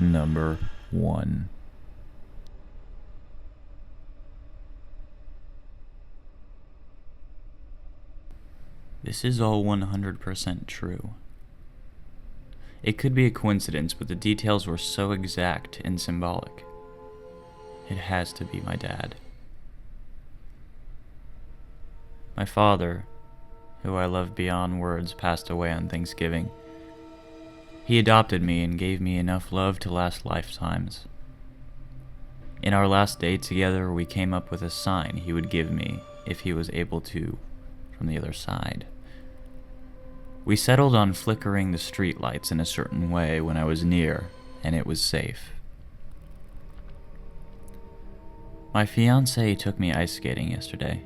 Number 1. This is all 100% true. It could be a coincidence, but the details were so exact and symbolic. It has to be my dad. My father, who I love beyond words, passed away on Thanksgiving. He adopted me and gave me enough love to last lifetimes. In our last day together, we came up with a sign he would give me if he was able to from the other side. We settled on flickering the streetlights in a certain way when I was near, and it was safe. My fiancée took me ice skating yesterday.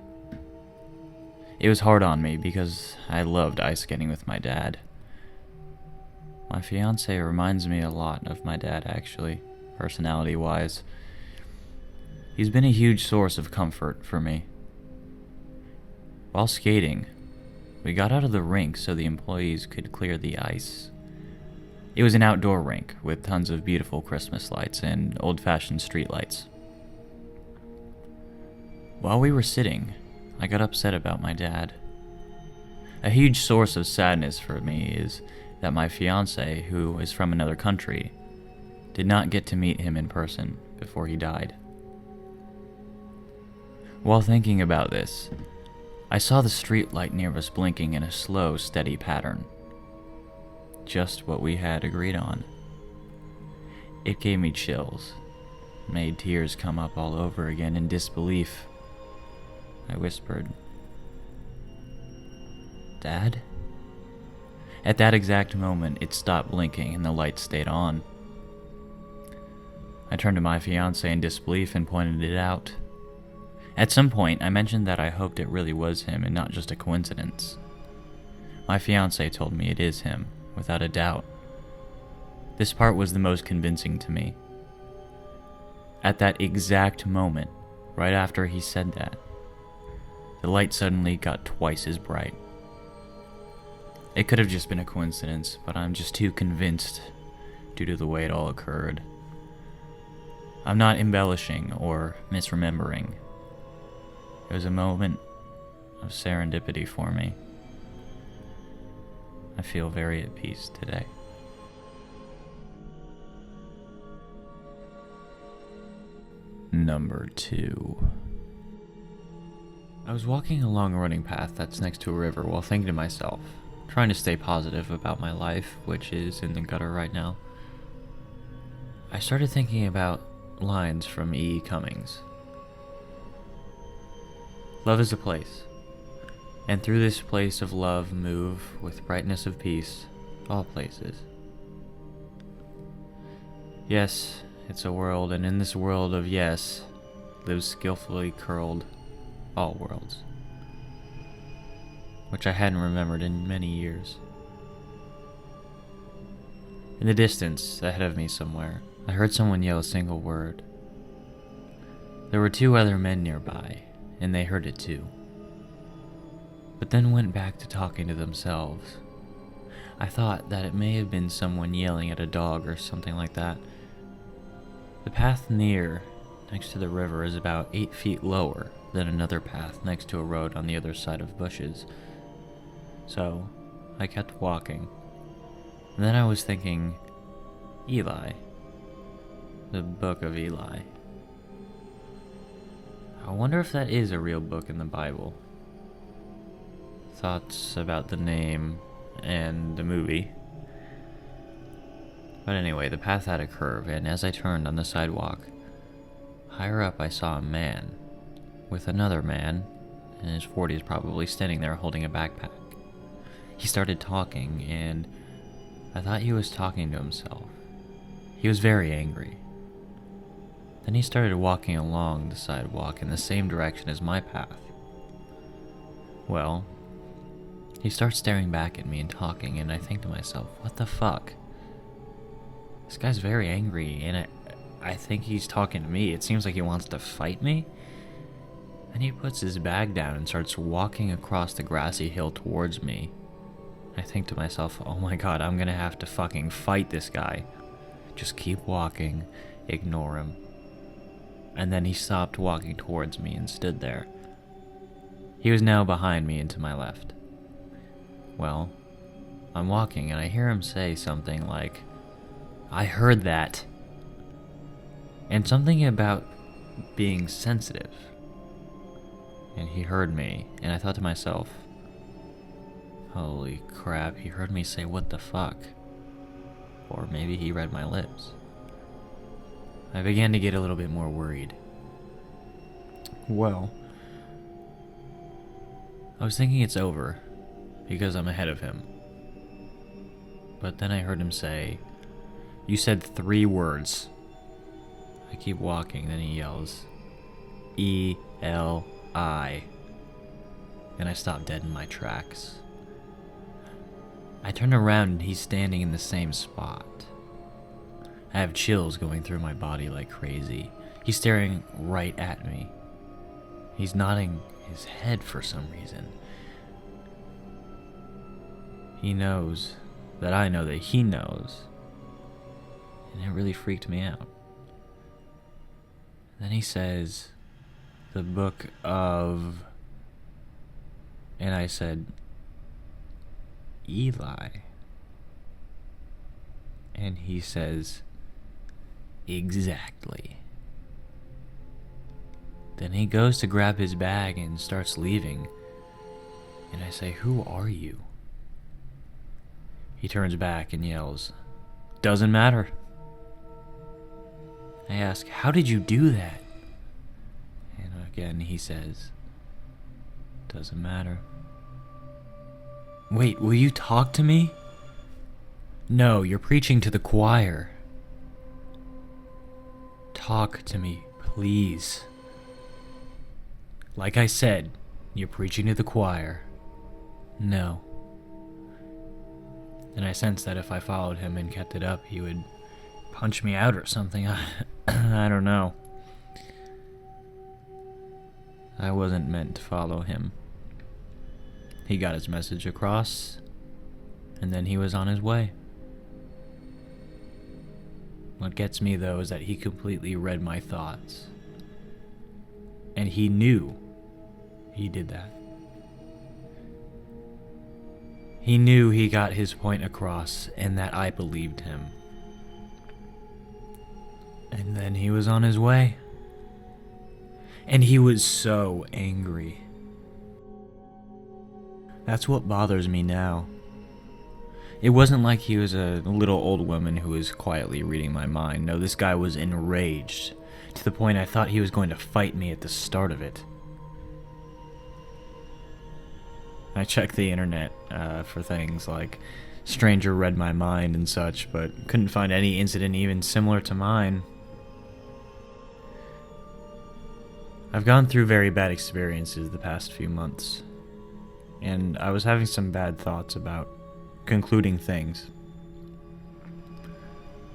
It was hard on me because I loved ice skating with my dad. My fiancée reminds me a lot of my dad, actually, personality-wise. He's been a huge source of comfort for me. While skating, we got out of the rink so the employees could clear the ice. It was an outdoor rink with tons of beautiful Christmas lights and old-fashioned street lights. While we were sitting, I got upset about my dad. A huge source of sadness for me is that my fiancée, who is from another country, did not get to meet him in person before he died. While thinking about this, I saw the street light near us blinking in a slow, steady pattern. Just what we had agreed on. It gave me chills, made tears come up all over again in disbelief. I whispered, "Dad?" At that exact moment, it stopped blinking and the light stayed on. I turned to my fiancée in disbelief and pointed it out. At some point, I mentioned that I hoped it really was him and not just a coincidence. My fiancée told me it is him, without a doubt. This part was the most convincing to me. At that exact moment, right after he said that, the light suddenly got twice as bright. It could have just been a coincidence, but I'm just too convinced due to the way it all occurred. I'm not embellishing or misremembering. It was a moment of serendipity for me. I feel very at peace today. Number 2. I was walking along a running path that's next to a river while thinking to myself, trying to stay positive about my life, which is in the gutter right now. I started thinking about lines from E. Cummings. Love is a place, and through this place of love move, with brightness of peace, all places. Yes, it's a world, and in this world of yes, lives skillfully curled all worlds, which I hadn't remembered in many years. In the distance, ahead of me somewhere, I heard someone yell a single word. There were 2 other men nearby, and they heard it too, but then went back to talking to themselves. I thought that it may have been someone yelling at a dog or something like that. The path next to the river is about 8 feet lower than another path next to a road on the other side of bushes. So, I kept walking. And then I was thinking, Eli. The Book of Eli. I wonder if that is a real book in the Bible. Thoughts about the name and the movie. But anyway, the path had a curve, and as I turned on the sidewalk, higher up I saw a man, with another man, in his 40s probably, standing there holding a backpack. He started talking, and I thought he was talking to himself. He was very angry. Then he started walking along the sidewalk in the same direction as my path. Well, he starts staring back at me and talking, and I think to myself, what the fuck? This guy's very angry, and I think he's talking to me. It seems like he wants to fight me. Then he puts his bag down and starts walking across the grassy hill towards me. I think to myself, oh my god, I'm gonna have to fucking fight this guy. Just keep walking, ignore him. And then he stopped walking towards me and stood there. He was now behind me and to my left. Well, I'm walking and I hear him say something like, "I heard that." And something about being sensitive. And he heard me, and I thought to myself, holy crap, he heard me say what the fuck. Or maybe he read my lips. I began to get a little bit more worried. Well, I was thinking it's over, because I'm ahead of him. But then I heard him say, "You said 3 words." I keep walking, then he yells, "E-L-I." And I stop dead in my tracks. I turn around and he's standing in the same spot. I have chills going through my body like crazy. He's staring right at me. He's nodding his head for some reason. He knows that I know that he knows. And it really freaked me out. Then he says, "The book of..." And I said, "Eli." And he says, "Exactly." Then he goes to grab his bag and starts leaving. And I say, "Who are you?" He turns back and yells, "Doesn't matter." I ask, "How did you do that?" And again he says, "Doesn't matter." "Wait, will you talk to me?" "No, you're preaching to the choir." "Talk to me, please." "Like I said, you're preaching to the choir." "No." And I sensed that if I followed him and kept it up, he would punch me out or something. I don't know. I wasn't meant to follow him. He got his message across, and then he was on his way. What gets me, though, is that he completely read my thoughts. And he knew he did that. He knew he got his point across, and that I believed him. And then he was on his way. And he was so angry. That's what bothers me now. It wasn't like he was a little old woman who was quietly reading my mind. No, this guy was enraged, to the point I thought he was going to fight me at the start of it. I checked the internet for things like stranger read my mind and such, but couldn't find any incident even similar to mine. I've gone through very bad experiences the past few months, and I was having some bad thoughts about concluding things.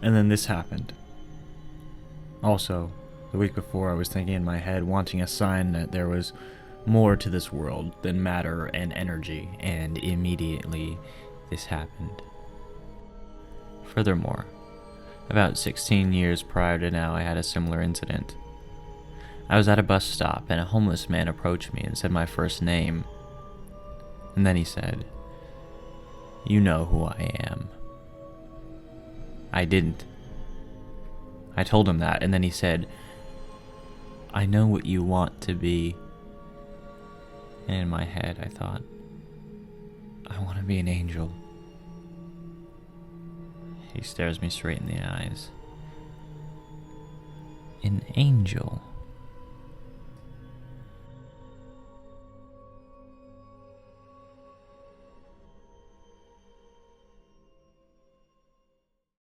And then this happened. Also, the week before I was thinking in my head, wanting a sign that there was more to this world than matter and energy, and immediately this happened. Furthermore, about 16 years prior to now, I had a similar incident. I was at a bus stop and a homeless man approached me and said my first name. And then he said, "You know who I am." I didn't. I told him that, and then he said, "I know what you want to be." And in my head I thought, I want to be an angel. He stares me straight in the eyes. An angel?